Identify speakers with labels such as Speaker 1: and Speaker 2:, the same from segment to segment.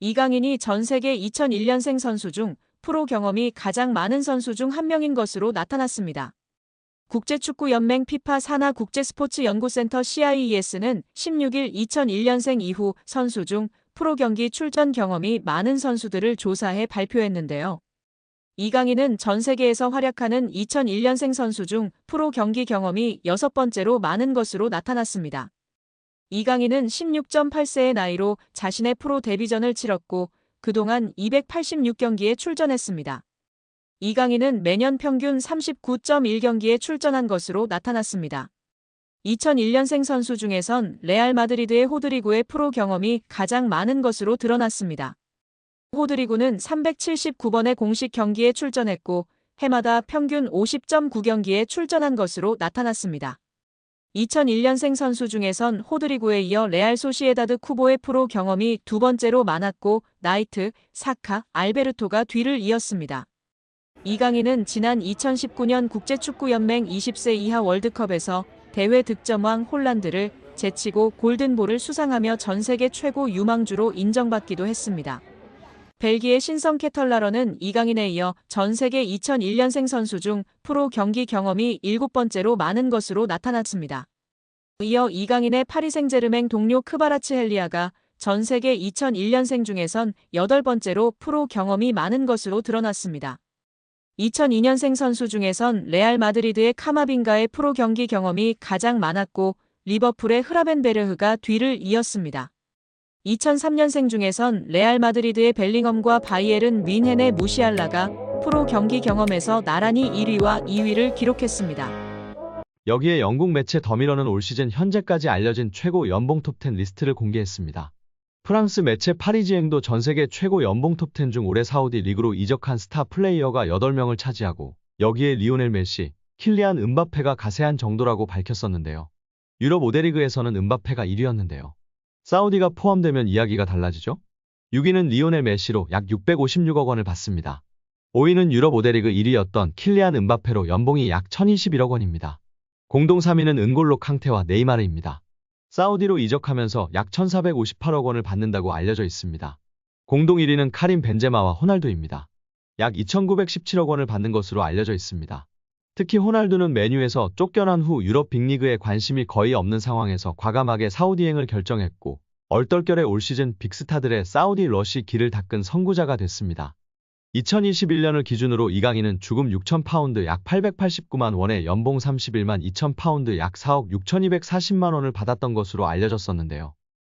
Speaker 1: 이강인이 전 세계 2001년생 선수 중 프로 경험이 가장 많은 선수 중 한 명인 것으로 나타났습니다. 국제축구연맹 피파 산하 국제스포츠연구센터 CIES는 16일 2001년생 이후 선수 중 프로 경기 출전 경험이 많은 선수들을 조사해 발표했는데요. 이강인은 전 세계에서 활약하는 2001년생 선수 중 프로 경기 경험이 6번째로 많은 것으로 나타났습니다. 이강인은 16.8세의 나이로 자신의 프로 데뷔전을 치렀고 그동안 286경기에 출전했습니다. 이강인은 매년 평균 39.1경기에 출전한 것으로 나타났습니다. 2001년생 선수 중에선 레알 마드리드의 호드리고의 프로 경험이 가장 많은 것으로 드러났습니다. 호드리고는 379번의 공식 경기에 출전했고 해마다 평균 50.9경기에 출전한 것으로 나타났습니다. 2001년생 선수 중에선 호드리고에 이어 레알 소시에다드 쿠보의 프로 경험이 두 번째로 많았고 나이트, 사카, 알베르토가 뒤를 이었습니다. 이강인은 지난 2019년 국제축구연맹 20세 이하 월드컵에서 대회 득점왕 홀란드를 제치고 골든볼을 수상하며 전 세계 최고 유망주로 인정받기도 했습니다. 벨기에 신성 케털라러는 이강인에 이어 전 세계 2001년생 선수 중 프로 경기 경험이 7번째로 많은 것으로 나타났습니다. 이어 이강인의 파리 생제르맹 동료 크바라츠헬리아가 전 세계 2001년생 중에선 8번째로 프로 경험이 많은 것으로 드러났습니다. 2002년생 선수 중에선 레알 마드리드의 카마빙가의 프로 경기 경험이 가장 많았고 리버풀의 흐라벤베르흐가 뒤를 이었습니다. 2003년생 중에선 레알 마드리드의 벨링엄과 바이에른 뮌헨의 무시알라가 프로 경기 경험에서 나란히 1위와 2위를 기록했습니다.
Speaker 2: 여기에 영국 매체 더미러는 올 시즌 현재까지 알려진 최고 연봉 톱10 리스트를 공개했습니다. 프랑스 매체 파리지앵도 전 세계 최고 연봉 톱10 중 올해 사우디 리그로 이적한 스타 플레이어가 8명을 차지하고 여기에 리오넬 메시, 킬리안 음바페가 가세한 정도라고 밝혔었는데요. 유럽 5대 리그에서는 음바페가 1위였는데요. 사우디가 포함되면 이야기가 달라지죠? 6위는 리오넬 메시로 약 656억 원을 받습니다. 5위는 유럽 5대 리그 1위였던 킬리안 음바페로 연봉이 약 1021억 원입니다. 공동 3위는 은골로 캉테와 네이마르입니다. 사우디로 이적하면서 약 1458억 원을 받는다고 알려져 있습니다. 공동 1위는 카림 벤제마와 호날두입니다. 약 2917억 원을 받는 것으로 알려져 있습니다. 특히 호날두는 맨유에서 쫓겨난 후 유럽 빅리그에 관심이 거의 없는 상황에서 과감하게 사우디행을 결정했고 얼떨결에 올 시즌 빅스타들의 사우디 러시 길을 닦은 선구자가 됐습니다. 2021년을 기준으로 이강인은 주금 6,000파운드 약 889만 원에 연봉 31만 2,000파운드 약 4억 6,240만 원을 받았던 것으로 알려졌었는데요.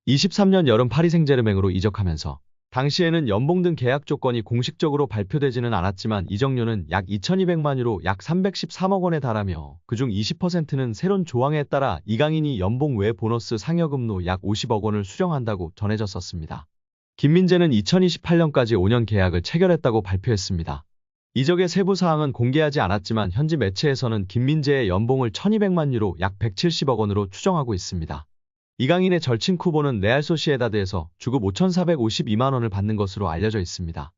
Speaker 2: 23년 여름 파리 생제르맹으로 이적하면서 당시에는 연봉 등 계약 조건이 공식적으로 발표되지는 않았지만 이적료는 약 2,200만 유로 약 313억 원에 달하며 그중 20%는 새로운 조항에 따라 이강인이 연봉 외 보너스 상여금로 약 50억 원을 수령한다고 전해졌었습니다. 김민재는 2028년까지 5년 계약을 체결했다고 발표했습니다. 이적의 세부 사항은 공개하지 않았지만 현지 매체에서는 김민재의 연봉을 1,200만 유로 약 170억 원으로 추정하고 있습니다. 이강인의 절친 쿠보는 레알 소시에다드에서 주급 5,452만 원을 받는 것으로 알려져 있습니다.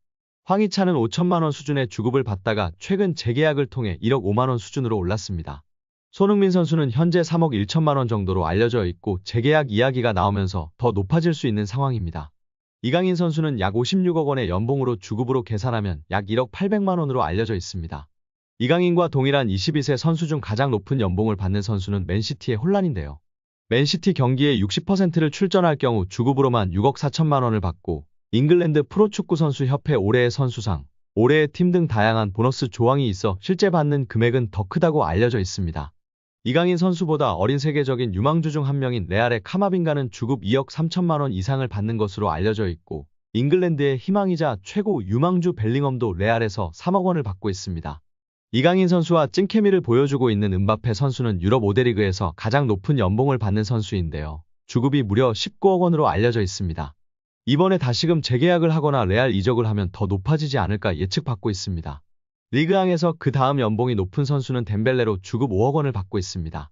Speaker 2: 황희찬은 5천만 원 수준의 주급을 받다가 최근 재계약을 통해 1억 5만 원 수준으로 올랐습니다. 손흥민 선수는 현재 3억 1천만 원 정도로 알려져 있고 재계약 이야기가 나오면서 더 높아질 수 있는 상황입니다. 이강인 선수는 약 56억 원의 연봉으로 주급으로 계산하면 약 1억 800만 원으로 알려져 있습니다. 이강인과 동일한 22세 선수 중 가장 높은 연봉을 받는 선수는 맨시티의 혼란인데요. 맨시티 경기에 60%를 출전할 경우 주급으로만 6억 4천만 원을 받고 잉글랜드 프로축구 선수 협회 올해의 선수상, 올해의 팀 등 다양한 보너스 조항이 있어 실제 받는 금액은 더 크다고 알려져 있습니다. 이강인 선수보다 어린 세계적인 유망주 중 한 명인 레알의 카마빙가는 주급 2억 3천만 원 이상을 받는 것으로 알려져 있고 잉글랜드의 희망이자 최고 유망주 벨링엄도 레알에서 3억 원을 받고 있습니다. 이강인 선수와 찐케미를 보여주고 있는 음바페 선수는 유럽 5대 리그에서 가장 높은 연봉을 받는 선수인데요. 주급이 무려 19억 원으로 알려져 있습니다. 이번에 다시금 재계약을 하거나 레알 이적을 하면 더 높아지지 않을까 예측받고 있습니다. 리그앙에서 그 다음 연봉이 높은 선수는 덴벨레로 주급 5억 원을 받고 있습니다.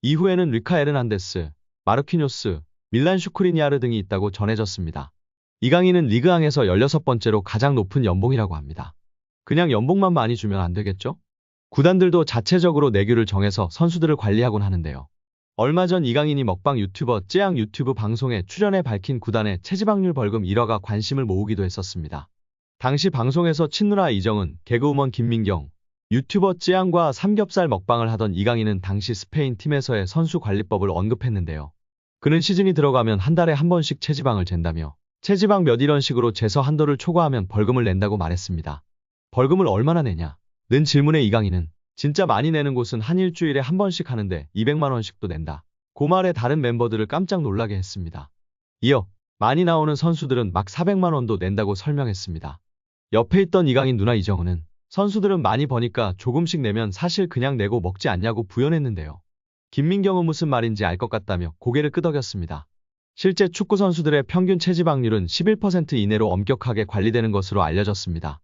Speaker 2: 이후에는 리카 에르난데스, 마르퀴뇨스, 밀란 슈크리니아르 등이 있다고 전해졌습니다. 이강인은 리그앙에서 16번째로 가장 높은 연봉이라고 합니다. 그냥 연봉만 많이 주면 안 되겠죠? 구단들도 자체적으로 내규를 정해서 선수들을 관리하곤 하는데요. 얼마 전 이강인이 먹방 유튜버 쯔양 유튜브 방송에 출연해 밝힌 구단의 체지방률 벌금 1억가 관심을 모으기도 했었습니다. 당시 방송에서 친누나 이정은, 개그우먼 김민경, 유튜버 쯔양과 삼겹살 먹방을 하던 이강인은 당시 스페인 팀에서의 선수 관리법을 언급했는데요. 그는 시즌이 들어가면 한 달에 한 번씩 체지방을 잰다며 체지방 몇 이런 식으로 재서 한도를 초과하면 벌금을 낸다고 말했습니다. 벌금을 얼마나 내냐? 는 질문에 이강인은 진짜 많이 내는 곳은 한 일주일에 한 번씩 하는데 200만 원씩도 낸다. 그 말에 다른 멤버들을 깜짝 놀라게 했습니다. 이어 많이 나오는 선수들은 막 400만 원도 낸다고 설명했습니다. 옆에 있던 이강인 누나 이정은은 선수들은 많이 버니까 조금씩 내면 사실 그냥 내고 먹지 않냐고 부연했는데요. 김민경은 무슨 말인지 알 것 같다며 고개를 끄덕였습니다. 실제 축구 선수들의 평균 체지방률은 11% 이내로 엄격하게 관리되는 것으로 알려졌습니다.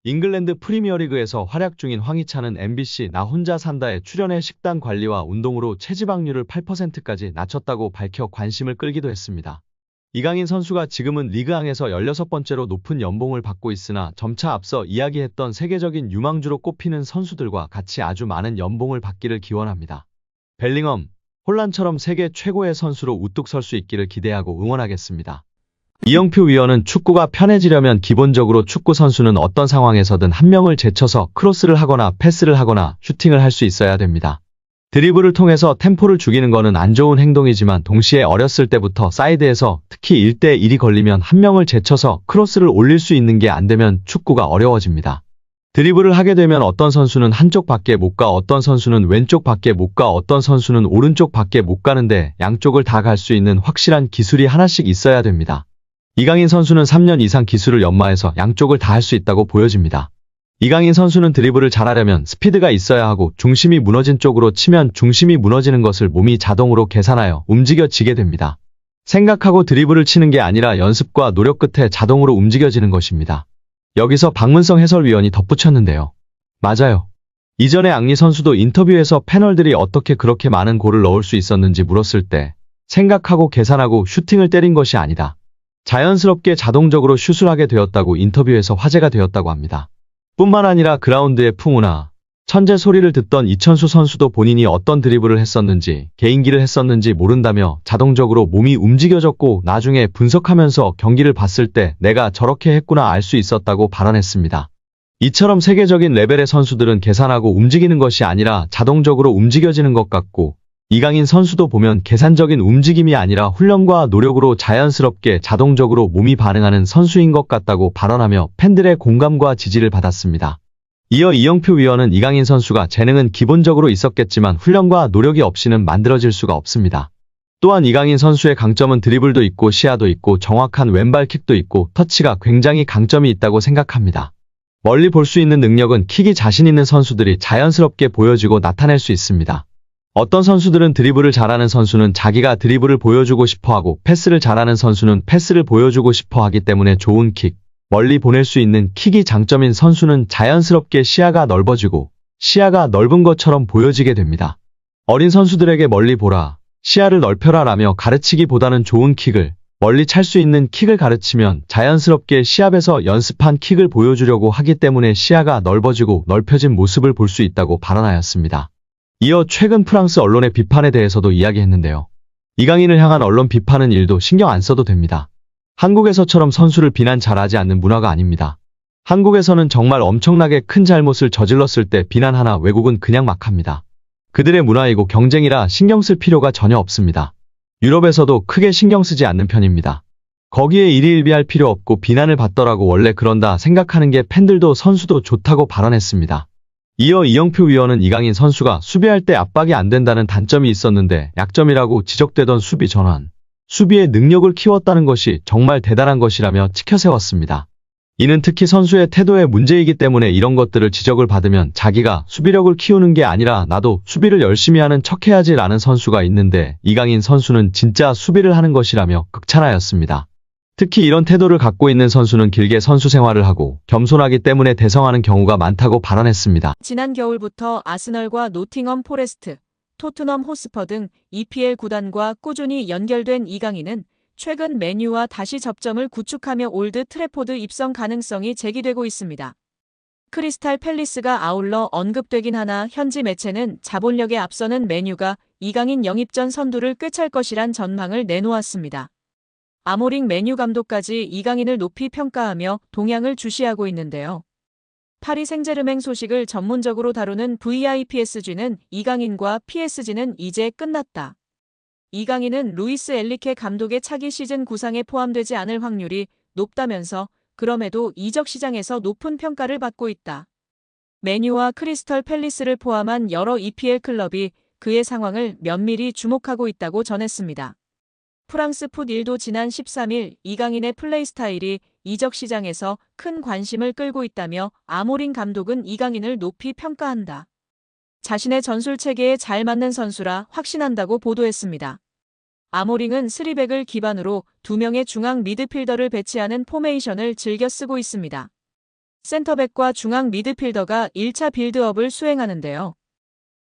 Speaker 2: 잉글랜드 프리미어리그에서 활약 중인 황희찬은 MBC 나 혼자 산다에 출연해 식단 관리와 운동으로 체지방률을 8%까지 낮췄다고 밝혀 관심을 끌기도 했습니다. 이강인 선수가 지금은 리그앙에서 16번째로 높은 연봉을 받고 있으나 점차 앞서 이야기했던 세계적인 유망주로 꼽히는 선수들과 같이 아주 많은 연봉을 받기를 기원합니다. 벨링엄, 홀란처럼 세계 최고의 선수로 우뚝 설 수 있기를 기대하고 응원하겠습니다. 이영표 위원은 축구가 편해지려면 기본적으로 축구 선수는 어떤 상황에서든 한 명을 제쳐서 크로스를 하거나 패스를 하거나 슈팅을 할 수 있어야 됩니다. 드리블을 통해서 템포를 죽이는 거는 안 좋은 행동이지만 동시에 어렸을 때부터 사이드에서 특히 1대1이 걸리면 한 명을 제쳐서 크로스를 올릴 수 있는 게 안 되면 축구가 어려워집니다. 드리블을 하게 되면 어떤 선수는 한쪽 밖에 못 가, 어떤 선수는 왼쪽 밖에 못 가, 어떤 선수는 오른쪽 밖에 못 가는데 양쪽을 다 갈 수 있는 확실한 기술이 하나씩 있어야 됩니다. 이강인 선수는 3년 이상 기술을 연마해서 양쪽을 다 할 수 있다고 보여집니다. 이강인 선수는 드리블을 잘하려면 스피드가 있어야 하고 중심이 무너진 쪽으로 치면 중심이 무너지는 것을 몸이 자동으로 계산하여 움직여지게 됩니다. 생각하고 드리블을 치는 게 아니라 연습과 노력 끝에 자동으로 움직여지는 것입니다. 여기서 박문성 해설위원이 덧붙였는데요. 맞아요. 이전에 앙리 선수도 인터뷰에서 패널들이 어떻게 그렇게 많은 골을 넣을 수 있었는지 물었을 때 생각하고 계산하고 슈팅을 때린 것이 아니다. 자연스럽게 자동적으로 슛을 하게 되었다고 인터뷰에서 화제가 되었다고 합니다. 뿐만 아니라 그라운드의 풍우나 천재 소리를 듣던 이천수 선수도 본인이 어떤 드리블을 했었는지 개인기를 했었는지 모른다며 자동적으로 몸이 움직여졌고 나중에 분석하면서 경기를 봤을 때 내가 저렇게 했구나 알 수 있었다고 발언했습니다. 이처럼 세계적인 레벨의 선수들은 계산하고 움직이는 것이 아니라 자동적으로 움직여지는 것 같고 이강인 선수도 보면 계산적인 움직임이 아니라 훈련과 노력으로 자연스럽게 자동적으로 몸이 반응하는 선수인 것 같다고 발언하며 팬들의 공감과 지지를 받았습니다. 이어 이영표 위원은 이강인 선수가 재능은 기본적으로 있었겠지만 훈련과 노력이 없이는 만들어질 수가 없습니다. 또한 이강인 선수의 강점은 드리블도 있고 시야도 있고 정확한 왼발킥도 있고 터치가 굉장히 강점이 있다고 생각합니다. 멀리 볼 수 있는 능력은 킥이 자신 있는 선수들이 자연스럽게 보여지고 나타낼 수 있습니다. 어떤 선수들은 드리블을 잘하는 선수는 자기가 드리블을 보여주고 싶어하고 패스를 잘하는 선수는 패스를 보여주고 싶어하기 때문에 좋은 킥, 멀리 보낼 수 있는 킥이 장점인 선수는 자연스럽게 시야가 넓어지고 시야가 넓은 것처럼 보여지게 됩니다. 어린 선수들에게 멀리 보라, 시야를 넓혀라 라며 가르치기보다는 좋은 킥을, 멀리 찰 수 있는 킥을 가르치면 자연스럽게 시합에서 연습한 킥을 보여주려고 하기 때문에 시야가 넓어지고 넓혀진 모습을 볼 수 있다고 발언하였습니다. 이어 최근 프랑스 언론의 비판에 대해서도 이야기했는데요. 이강인을 향한 언론 비판은 일도 신경 안 써도 됩니다. 한국에서처럼 선수를 비난 잘하지 않는 문화가 아닙니다. 한국에서는 정말 엄청나게 큰 잘못을 저질렀을 때 비난하나 외국은 그냥 막 합니다. 그들의 문화이고 경쟁이라 신경 쓸 필요가 전혀 없습니다. 유럽에서도 크게 신경 쓰지 않는 편입니다. 거기에 일희일비할 필요 없고 비난을 받더라고 원래 그런다 생각하는 게 팬들도 선수도 좋다고 발언했습니다. 이어 이영표 위원은 이강인 선수가 수비할 때 압박이 안 된다는 단점이 있었는데 약점이라고 지적되던 수비 전환, 수비의 능력을 키웠다는 것이 정말 대단한 것이라며 치켜세웠습니다. 이는 특히 선수의 태도의 문제이기 때문에 이런 것들을 지적을 받으면 자기가 수비력을 키우는 게 아니라 나도 수비를 열심히 하는 척해야지 라는 선수가 있는데 이강인 선수는 진짜 수비를 하는 것이라며 극찬하였습니다. 특히 이런 태도를 갖고 있는 선수는 길게 선수 생활을 하고 겸손하기 때문에 대성하는 경우가 많다고 발언했습니다.
Speaker 1: 지난 겨울부터 아스널과 노팅엄 포레스트, 토트넘 호스퍼 등 EPL 구단과 꾸준히 연결된 이강인은 최근 맨유와 다시 접점을 구축하며 올드 트래포드 입성 가능성이 제기되고 있습니다. 크리스탈 팰리스가 아울러 언급되긴 하나 현지 매체는 자본력에 앞서는 맨유가 이강인 영입 전 선두를 꿰찰 것이란 전망을 내놓았습니다. 아모링 맨유 감독까지 이강인을 높이 평가하며 동향을 주시하고 있는데요. 파리 생제르맹 소식을 전문적으로 다루는 VIPSG는 이강인과 PSG는 이제 끝났다. 이강인은 루이스 엘리케 감독의 차기 시즌 구상에 포함되지 않을 확률이 높다면서 그럼에도 이적 시장에서 높은 평가를 받고 있다. 맨유와 크리스털 팰리스를 포함한 여러 EPL 클럽이 그의 상황을 면밀히 주목하고 있다고 전했습니다. 프랑스 풋1도 지난 13일 이강인의 플레이 스타일이 이적 시장에서 큰 관심을 끌고 있다며 아모링 감독은 이강인을 높이 평가한다. 자신의 전술 체계에 잘 맞는 선수라 확신한다고 보도했습니다. 아모링은 3백을 기반으로 2명의 중앙 미드필더를 배치하는 포메이션을 즐겨 쓰고 있습니다. 센터백과 중앙 미드필더가 1차 빌드업을 수행하는데요.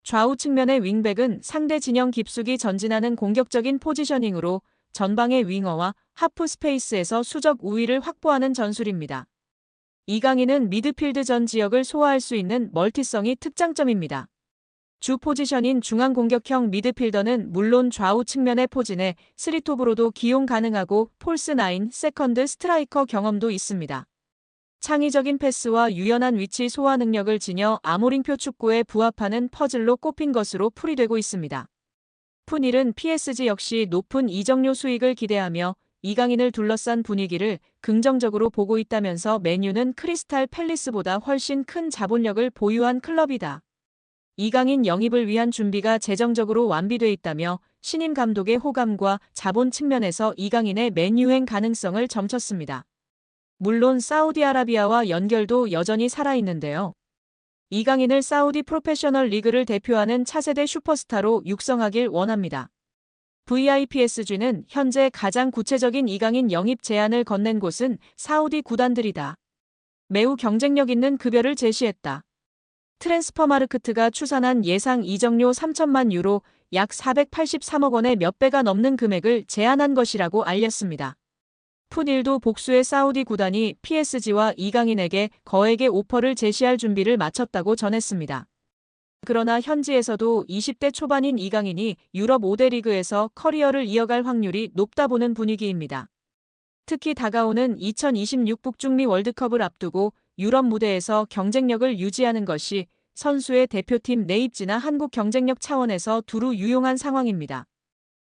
Speaker 1: 좌우 측면의 윙백은 상대 진영 깊숙이 전진하는 공격적인 포지셔닝으로 전방의 윙어와 하프 스페이스에서 수적 우위를 확보하는 전술입니다. 이강인은 미드필드 전 지역을 소화할 수 있는 멀티성이 특장점입니다. 주 포지션인 중앙 공격형 미드필더는 물론 좌우 측면의 포진에 3톱으로도 기용 가능하고 폴스 9, 세컨드 스트라이커 경험도 있습니다. 창의적인 패스와 유연한 위치 소화 능력을 지녀 아모링표 축구에 부합하는 퍼즐로 꼽힌 것으로 풀이되고 있습니다. 풋1은 PSG 역시 높은 이적료 수익을 기대하며 이강인을 둘러싼 분위기를 긍정적으로 보고 있다면서 맨유는 크리스탈 팰리스보다 훨씬 큰 자본력을 보유한 클럽이다. 이강인 영입을 위한 준비가 재정적으로 완비돼 있다며 신임 감독의 호감과 자본 측면에서 이강인의 맨유행 가능성을 점쳤습니다. 물론 사우디아라비아와 연결도 여전히 살아있는데요. 이강인을 사우디 프로페셔널 리그를 대표하는 차세대 슈퍼스타로 육성하길 원합니다. VIPSG는 현재 가장 구체적인 이강인 영입 제안을 건넨 곳은 사우디 구단들이다. 매우 경쟁력 있는 급여를 제시했다. 트랜스퍼마르크트가 추산한 예상 이적료 3천만 유로 약 483억 원의 몇 배가 넘는 금액을 제안한 것이라고 알렸습니다. 풋1도 복수의 사우디 구단이 PSG와 이강인에게 거액의 오퍼를 제시할 준비를 마쳤다고 전했습니다. 그러나 현지에서도 20대 초반인 이강인이 유럽 5대 리그에서 커리어를 이어갈 확률이 높다 보는 분위기입니다. 특히 다가오는 2026 북중미 월드컵을 앞두고 유럽 무대에서 경쟁력을 유지하는 것이 선수의 대표팀 내 입지나 한국 경쟁력 차원에서 두루 유용한 상황입니다.